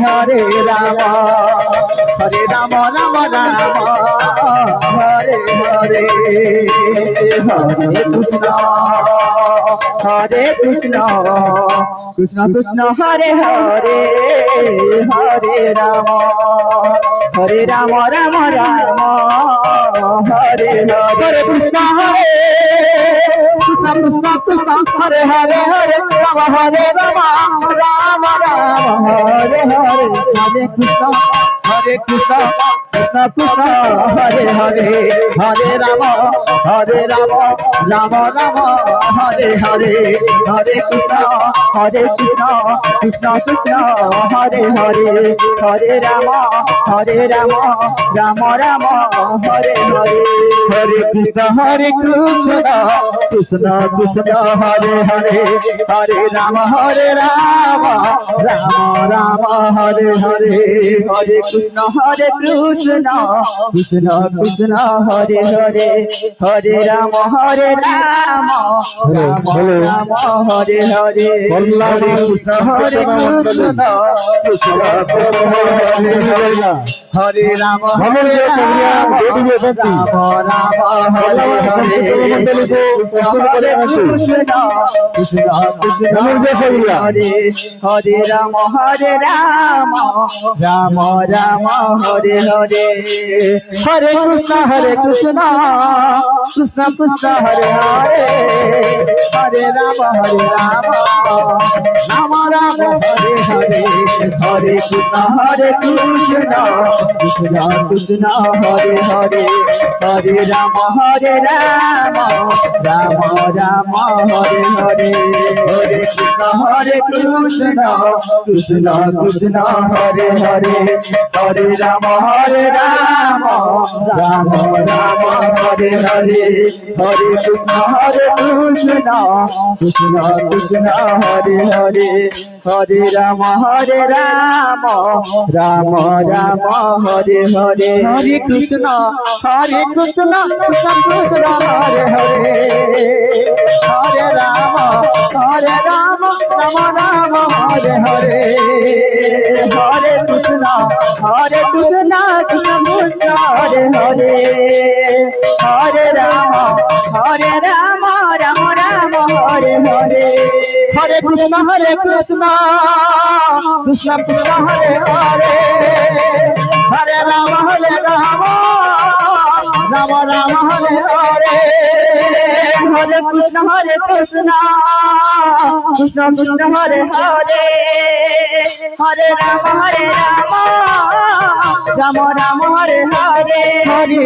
Hare Ram Ram Ram Hare Hare Hare Krishna Krishna Krishna Hare Hare Hare Ram Ram Ram Hare Hare Krishna Hare Krishna Krishna Krishna Hare Hare Hare Ram Hare Ram Ram Ram Hare Hare Hare Krishna Krishna Krishna Krishna Hare Hare Hare Ram Ram Ram Hare Hare Hare Krishna Krishna Krishna Hare Hare Hare Ram Ram Ram Hare Hare Hare Krishna Krishna Krishna Hare Hare Hare Ram Ram Ram Hare Hare Hare Krishna Krishna Krishna Krishna Hare Hare Hare Ram Ram Ram Hare Hare Hare Krishna Krishna Krishna Hare Hare Hare Ram Ram Ram Hare Hare Hare Krishna Krishna Krishna Hare Hare Ram Ram Ram Ram Hare Hare Hare Krishna Krishna Krishna Hare Hare Hare Ram Ram Ram Hare Hare Hare Krishna Krishna Krishna Krishna Hare Hare Hare Ram Ram Ram Hare Hare Hare Krishna Krishna Krishna Krishna Hare Hare Hare Ram Ram Ram Ram Hare Hare Hare Krishna Krishna Krishna Krishna Hare Hare Hare Ram Ram Ram Ram Hare Hare Hare Krishna Krishna Krishna Hare Hare Hare Ram Ram Ram Hare Hare Hare Krishna Krishna Krishna Hare Hare Hare Ram Ram Ram Hare Hare Hare Krishna Krishna Krishna Krishna Hare Hare Hare Ram Ram Ram Hare Hare Hare Krishna Krishna Krishna Krishna Hare Hare Hare Ram Ram Ram Hare Hare Hare